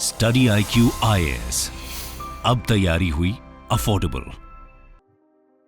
Study IQ IAS, अब तैयारी हुई अफोर्डेबल।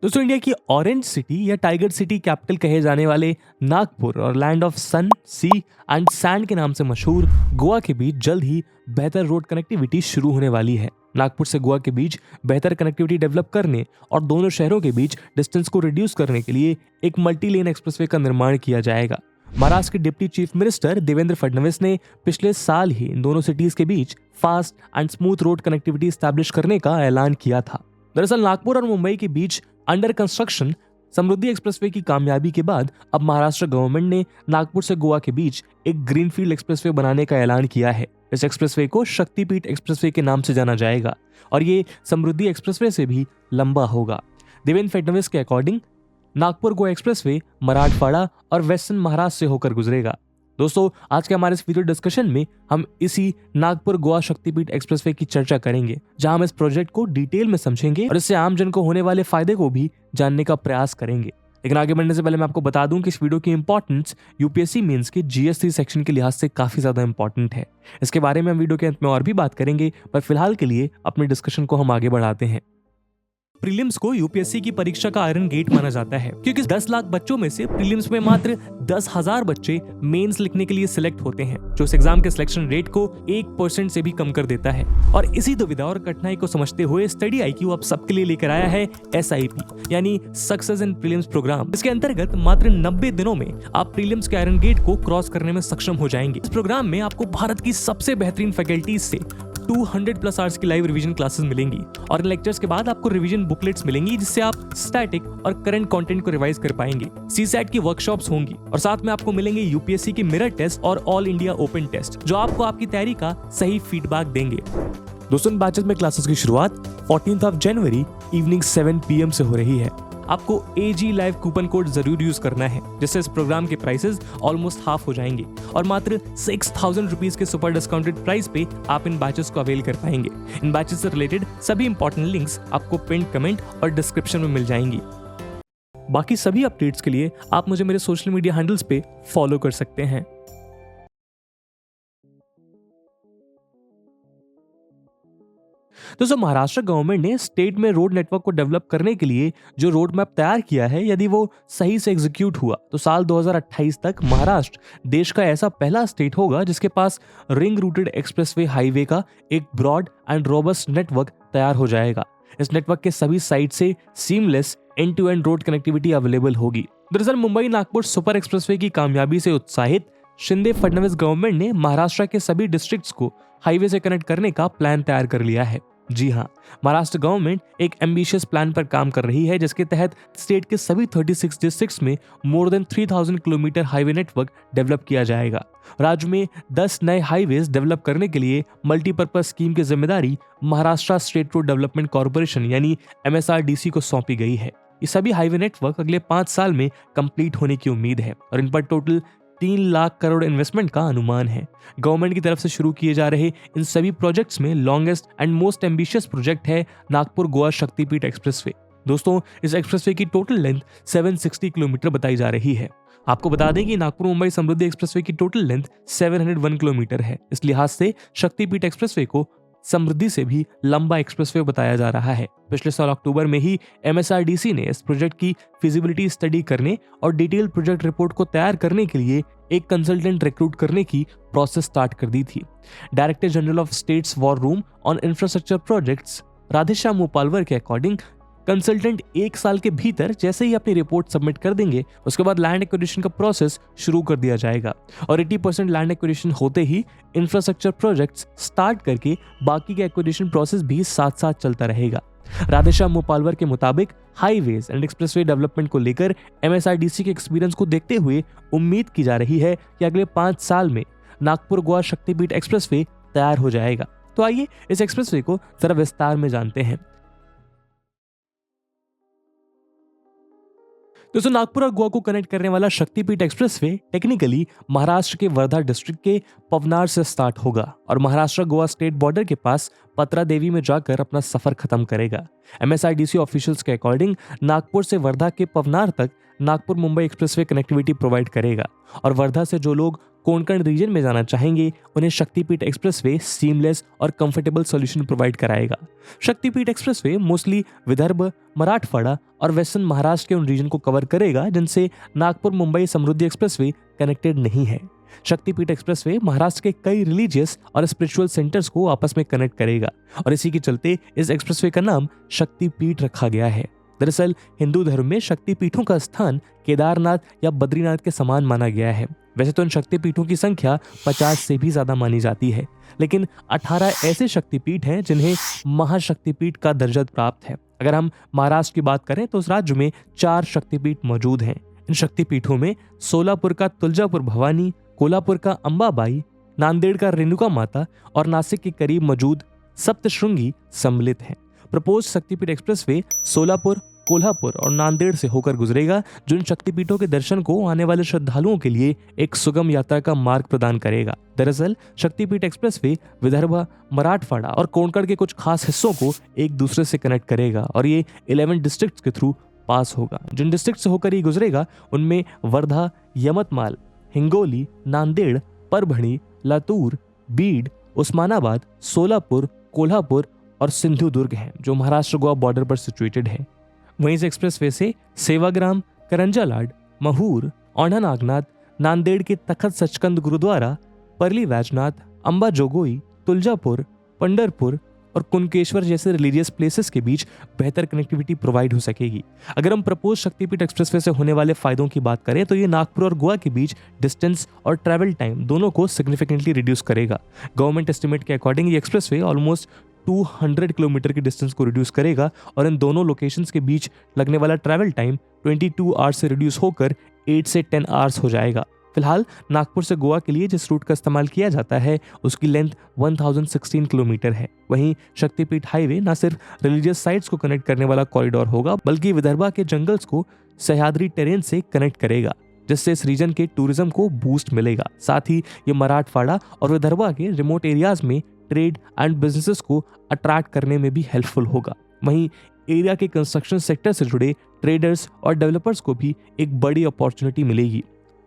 दोस्तों, इंडिया की ऑरेंज सिटी या टाइगर सिटी कैपिटल कहे जाने वाले नागपुर और land of sun, sea and sand के नाम से मशहूर गोवा के बीच जल्द ही बेहतर रोड कनेक्टिविटी शुरू होने वाली है। नागपुर से गोवा के बीच बेहतर कनेक्टिविटी डेवलप करने और दोनों शहरों के बीच डिस्टेंस को रिड्यूस करने के लिए एक मल्टी लेन एक्सप्रेसवे का निर्माण किया जाएगा। महाराष्ट्र के deputy chief minister Devendra Fadnavis ने पिछले साल ही इन दोनों सिटीज के बीच fast and smooth road connectivity establish करने का ऐलान किया था। दरअसल नागपुर और मुंबई के बीच अंडर कंस्ट्रक्शन समृद्धि एक्सप्रेसवे की कामयाबी के बाद अब महाराष्ट्र गवर्नमेंट ने नागपुर से गोवा के बीच एक ग्रीनफील्ड एक्सप्रेसवे बनाने का ऐलान किया है। इस एक्सप्रेसवे को शक्तिपीठ एक्सप्रेसवे के नाम से जाना जाएगा और ये समृद्धि एक्सप्रेसवे से भी लंबा होगा। देवेंद्र फडणवीस के अकॉर्डिंग नागपुर गोवा एक्सप्रेसवे मराठवाड़ा और वेस्टर्न महाराष्ट्र से होकर गुजरेगा। दोस्तों, आज के हमारे इस वीडियो डिस्कशन में हम इसी नागपुर गोवा शक्तिपीठ एक्सप्रेसवे की चर्चा करेंगे, जहां हम इस प्रोजेक्ट को डिटेल में समझेंगे और इससे आम जन को होने वाले फायदे को भी जानने का प्रयास करेंगे। लेकिन आगे बढ़ने से पहले मैं आपको बता दूं कि इस वीडियो की इंपॉर्टेंस यूपीएससी मेंस के GS3 सेक्शन के लिहाज से काफी ज्यादा इंपॉर्टेंट है। इसके बारे में हम वीडियो के अंत में और भी बात करेंगे, पर फिलहाल के लिए अपने डिस्कशन को हम आगे बढ़ाते हैं। प्रीलिम्स को यूपीएससी की परीक्षा का आयरन गेट माना जाता है, क्योंकि 10 लाख बच्चों में से प्रीलिम्स में मात्र 10,000 बच्चे मेंस लिखने के लिए सिलेक्ट होते हैं, जो इस एग्जाम के सिलेक्शन रेट को 1% से भी कम कर देता है। और इसी दुविधा और कठिनाई को समझते हुए स्टडी IQ अब सबके लिए लेकर आया है SIP यानी सक्सेस इन प्रीलिम्स प्रोग्राम। इसके अंतर्गत मात्र 90 दिनों में आप प्रीलिम्स के आयरन गेट को क्रॉस करने में सक्षम हो जाएंगे। इस प्रोग्राम में आपको भारत की सबसे बेहतरीन फैकल्टीज से 200+ आवर्स की लाइव रिवीजन क्लासेस मिलेंगी और इन लेक्चर्स के बाद आपको रिवीजन बुकलेट्स मिलेंगी, जिससे आप स्टैटिक और करंट कंटेंट को रिवाइज कर पाएंगे। CSAT की वर्कशॉप्स होंगी और साथ में आपको मिलेंगे यूपीएससी की मिरर टेस्ट और ऑल इंडिया ओपन टेस्ट, जो आपको आपकी तैयारी का सही फीडबैक देंगे। दोस्तों, इन बैचेस में क्लासेस की शुरुआत 14 जनवरी इवनिंग 7 PM से हो रही है। आपको AG लाइव कूपन कोड जरूर यूज करना है, जिससे इस प्रोग्राम के प्राइसेस ऑलमोस्ट हाफ हो जाएंगे और मात्र 6,000 रुपीज के सुपर डिस्काउंटेड प्राइस पे आप इन बैचेस को अवेल कर पाएंगे। इन बैचेस से रिलेटेड सभी इंपॉर्टेंट लिंक्स आपको पिन कमेंट और डिस्क्रिप्शन में मिल जाएंगी। बाकी सभी अपडेट्स के लिए आप मुझे मेरे सोशल मीडिया हैंडल्स पे फॉलो कर सकते हैं। दोस्तों, महाराष्ट्र गवर्नमेंट ने स्टेट में रोड नेटवर्क को डेवलप करने के लिए जो रोड मैप तैयार किया है, यदि वो सही से एग्जीक्यूट हुआ तो साल 2028 तक महाराष्ट्र देश का ऐसा पहला स्टेट होगा जिसके पास रिंग रूटेड एक्सप्रेसवे हाईवे का एक ब्रॉड एंड रोबस्ट नेटवर्क तैयार हो जाएगा। इस नेटवर्क के सभी साइड से seamless end to end road connectivity available होगी। दरअसल मुंबई नागपुर सुपर एक्सप्रेसवे की कामयाबी से उत्साहित शिंदे फडणवीस गवर्नमेंट ने महाराष्ट्र के सभी डिस्ट्रिक्ट्स को हाईवे से कनेक्ट करने का प्लान तैयार कर लिया है। जी हाँ, महाराष्ट्र गवर्नमेंट एक एम्बिशियस प्लान पर काम कर रही है, जिसके तहत स्टेट के सभी 36 डिस्ट्रिक्ट्स में more than 3000 kilometre highway network develop किया जाएगा। राज्य में 10 नए हाईवेज डेवलप करने के लिए मल्टीपर्पज स्कीम की जिम्मेदारी Maharashtra state road development corporation यानी MSRDC को सौंपी गई है। ये सभी हाईवे नेटवर्क अगले 5 साल में कंप्लीट होने की उम्मीद है और इन पर टोटल 3 लाख करोड़ इन्वेस्टमेंट का अनुमान है। गवर्नमेंट की तरफ से शुरू किए जा रहे इन सभी प्रोजेक्ट्स में longest and most ambitious project है नागपुर गोवा शक्तिपीठ एक्सप्रेसवे। दोस्तों, इस एक्सप्रेसवे की टोटल लेंथ 760 किलोमीटर बताई जा रही है। आपको बता दें कि नागपुर मुंबई समृद्धि एक्सप्रेसवे की टोटल लेंथ 701 किलोमीटर है। इस लिहाज से शक्तिपीठ एक्सप्रेसवे को समृद्धि से भी लंबा एक्सप्रेसवे बताया जा रहा है। पिछले साल अक्टूबर में ही MSRDC ने इस प्रोजेक्ट की फिजिबिलिटी स्टडी करने और डिटेल प्रोजेक्ट रिपोर्ट को तैयार करने के लिए एक कंसल्टेंट रिक्रूट करने की प्रोसेस स्टार्ट कर दी थी। Director general of states war room on infrastructure projects Radheshyam Mopalwar के अकॉर्डिंग कंसल्टेंट 1 साल के भीतर जैसे ही अपनी रिपोर्ट सबमिट कर देंगे, उसके बाद लैंड एक्विजिशन का प्रोसेस शुरू कर दिया जाएगा और 80% लैंड एक्विजिशन होते ही इंफ्रास्ट्रक्चर प्रोजेक्ट्स स्टार्ट करके बाकी के एक्विजिशन प्रोसेस भी साथ साथ चलता रहेगा। राधेश्याम मोपालवर के मुताबिक हाईवेज एंड एक्सप्रेसवे डेवलपमेंट को लेकर MSRDC के एक्सपीरियंस को देखते हुए उम्मीद की जा रही है कि अगले 5 साल में नागपुर गोवा शक्तिपीठ एक्सप्रेसवे तैयार हो जाएगा। तो आइए इस एक्सप्रेसवे को जरा विस्तार में जानते हैं। दोस्तों, नागपुर और गोवा को कनेक्ट करने वाला शक्तिपीठ एक्सप्रेसवे टेक्निकली महाराष्ट्र के वर्धा डिस्ट्रिक्ट के पवनार से स्टार्ट होगा और महाराष्ट्र गोवा स्टेट बॉर्डर के पास पत्रा देवी में जाकर अपना सफर खत्म करेगा। MSRDC ऑफिशियल्स के अकॉर्डिंग नागपुर से वर्धा के पवनार तक Nagpur Mumbai expressway connectivity provide करेगा और वर्धा से जो लोग कोंकण रीजन में जाना चाहेंगे उन्हें शक्तिपीठ एक्सप्रेसवे सीमलेस और कंफर्टेबल सॉल्यूशन प्रोवाइड कराएगा। शक्तिपीठ एक्सप्रेसवे मोस्टली विदर्भ, मराठवाड़ा और वेस्टर्न महाराष्ट्र के उन रीजन को कवर करेगा जिनसे नागपुर मुंबई समृद्धि एक्सप्रेसवे कनेक्टेड नहीं है। शक्तिपीठ एक्सप्रेसवे महाराष्ट्र के कई रिलीजियस और स्पिरिचुअल सेंटर्स को आपस में कनेक्ट करेगा और इसी के चलते इस एक्सप्रेसवे का नाम शक्तिपीठ रखा गया है। दरअसल हिंदू धर्म में शक्तिपीठों का स्थान केदारनाथ या बद्रीनाथ के समान माना गया है। वैसे तो इन शक्तिपीठों की संख्या 50 से भी ज्यादा मानी जाती है, लेकिन 18 ऐसे शक्तिपीठ हैं जिन्हें महाशक्तिपीठ का दर्जा प्राप्त है। अगर हम महाराष्ट्र की बात करें तो उस राज्य में 4 शक्तिपीठ मौजूद हैं। इन शक्तिपीठों में सोलापुर का तुलजापुर भवानी, कोल्हापुर का अंबाबाई, नांदेड़ का रेणुका माता और नासिक के करीब मौजूद सप्तशृंगी सम्मिलित हैं। प्रपोज शक्तिपीठ एक्सप्रेसवे सोलापुर, कोल्हापुर और नांदेड़ से होकर गुजरेगा, जो इन शक्तिपीठों के दर्शन को आने वाले श्रद्धालुओं के लिए एक सुगम यात्रा का मार्ग प्रदान करेगा। दरअसल शक्तिपीठ एक्सप्रेसवे विदर्भ, मराठवाड़ा और कोंकण के कुछ खास हिस्सों को एक दूसरे से कनेक्ट करेगा और ये 11 डिस्ट्रिक्ट्स के थ्रू पास होगा। जिन डिस्ट्रिक्ट से होकर ये गुजरेगा उनमें वर्धा, यमतमाल, हिंगोली, नांदेड़, परभणी, लातूर, बीड, उस्मानाबाद, सोलापुर, कोल्हापुर और सिंधुदुर्ग हैं, जो महाराष्ट्र गोवा बॉर्डर पर सिचुएटेड है। वहीं इस एक्सप्रेसवे से सेवाग्राम, करंजालाड, महूर, औंढा नागनाथ, नांदेड़ के तखत सचखंड गुरुद्वारा, परली वैजनाथ, अंबा जोगोई, तुलजापुर, पंढरपुर और कुनकेश्वर जैसे रिलीजियस प्लेसेस के बीच बेहतर कनेक्टिविटी प्रोवाइड हो सकेगी। अगर हम प्रपोज शक्तिपीठ एक्सप्रेसवे से होने वाले फायदों की बात करें तो ये नागपुर और गोवा के बीच डिस्टेंस और ट्रैवल टाइम दोनों को सिग्निफिकेंटली रिड्यूस करेगा। गवर्नमेंट एस्टिमेट के अकॉर्डिंग ये एक्सप्रेसवे ऑलमोस्ट 200 किलोमीटर की डिस्टेंस को रिड्यूस करेगा और इन दोनों लोकेशंस के बीच लगने वाला ट्रैवल टाइम 22 आवर्स से रिड्यूस होकर 8 से 10 आवर्स हो जाएगा। फिलहाल नागपुर से गोवा के लिए जिस रूट का इस्तेमाल किया जाता है उसकी लेंथ 1016 किलोमीटर है। वहीं शक्तिपीठ हाईवे न सिर्फ रिलीजियस साइट्स को कनेक्ट करने वाला कॉरिडोर होगा बल्कि विदर्भा के जंगल्स को सह्याद्री टेरेन से कनेक्ट करेगा, जिससे इस रीजन के टूरिज्म को बूस्ट मिलेगा। साथ ही ये मराठवाड़ा और विदर्भा के रिमोट एरियाज में ट्रेड एंड बिजनेसेस को अट्रैक्ट करने में भी हेल्पफुल होगा। वहीं एरिया के कंस्ट्रक्शन सेक्टर से जुड़े ट्रेडर्स और डेवलपर्स को भी एक बड़ी अपॉर्चुनिटी मिलेगी।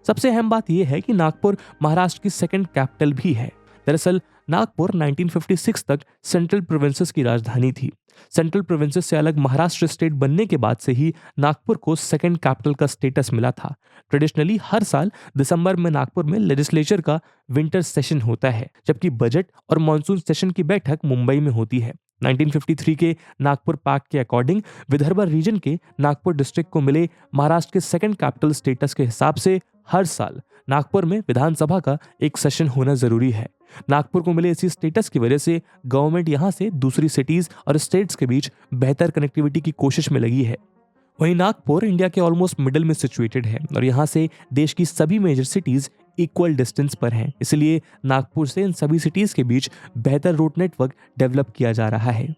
सबसे अहम बात यह है कि नागपुर महाराष्ट्र की सेकंड कैपिटल भी है। दरअसल नागपुर 1956 तक सेंट्रल प्रोविंसेस की राजधानी थी। सेंट्रल प्रोविंसेस से अलग महाराष्ट्र स्टेट बनने के बाद से ही नागपुर को सेकंड कैपिटल का स्टेटस मिला था। ट्रेडिशनली हर साल दिसंबर में नागपुर में लेजिस्लेचर का विंटर सेशन होता है, जबकि बजट और मॉनसून सेशन की बैठक मुंबई में होती है। 1953 के नागपुर पैक्ट के अकॉर्डिंग विदर्भ रीजन के नागपुर डिस्ट्रिक्ट को मिले महाराष्ट्र के सेकंड कैपिटल स्टेटस के हिसाब से हर साल नागपुर में विधानसभा का एक सेशन होना जरूरी है। नागपुर को मिले इसी स्टेटस की वजह से गवर्नमेंट यहां से दूसरी सिटीज और स्टेट्स के बीच बेहतर कनेक्टिविटी की कोशिश में लगी है। वहीं नागपुर इंडिया के ऑलमोस्ट मिडिल में सिचुएटेड है और यहां से देश की सभी मेजर सिटीज इक्वल डिस्टेंस पर हैं। इसलिए नागपुर से इन सभी सिटीज के बीच बेहतर रूट नेटवर्क डेवलप किया जा रहा है।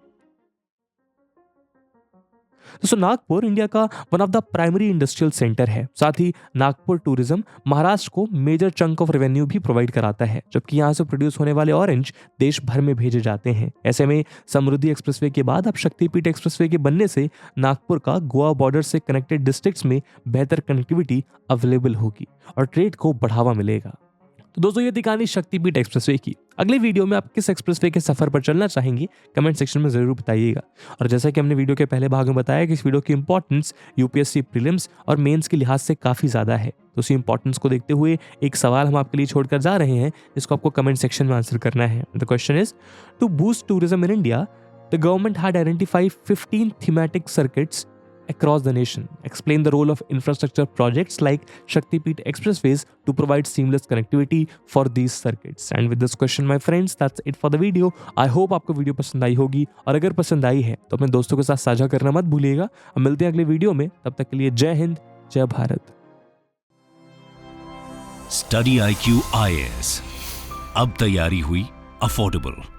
दोस्तों नागपुर इंडिया का one of the primary industrial centre है। साथ ही नागपुर टूरिज्म महाराष्ट्र को मेजर चंक ऑफ रेवेन्यू भी प्रोवाइड कराता है, जबकि यहाँ से प्रोड्यूस होने वाले ऑरेंज देश भर में भेजे जाते हैं। ऐसे में समृद्धि एक्सप्रेसवे के बाद अब शक्तिपीठ एक्सप्रेसवे के बनने से नागपुर का गोवा बॉर्डर से कनेक्टेड डिस्ट्रिक्ट्स में बेहतर कनेक्टिविटी अवेलेबल होगी और ट्रेड को बढ़ावा मिलेगा। तो दोस्तों ये थी कहानी शक्तिपीठ एक्सप्रेसवे की। अगले वीडियो में आप किस एक्सप्रेसवे के सफर पर चलना चाहेंगे कमेंट सेक्शन में जरूर बताइएगा। और जैसा कि हमने वीडियो के पहले भाग में बताया कि इस वीडियो की इंपॉर्टेंस यूपीएससी प्रीलिम्स और मेंस के लिहाज से काफी ज्यादा है, तो उसी इंपॉर्टेंस को देखते हुए एक सवाल हम आपके लिए छोड़कर जा रहे हैं, जिसको आपको कमेंट सेक्शन में आंसर करना है। The question is, to boost tourism in India the government had identified 15 thematic circuits across the nation. Explain the role of infrastructure projects like Shaktipeeth Expressways to provide seamless connectivity for these circuits. And with this question, my friends, that's it for the video. I hope आपको video पसंद आई होगी और अगर पसंद आई है तो अपने दोस्तों के साथ साझा करना मत भूलिएगा। हम मिलते हैं अगले वीडियो में, तब तक के लिए जय हिंद, जय भारत। स्टडी IQ IAS, अब तैयारी हुई अफोर्डेबल।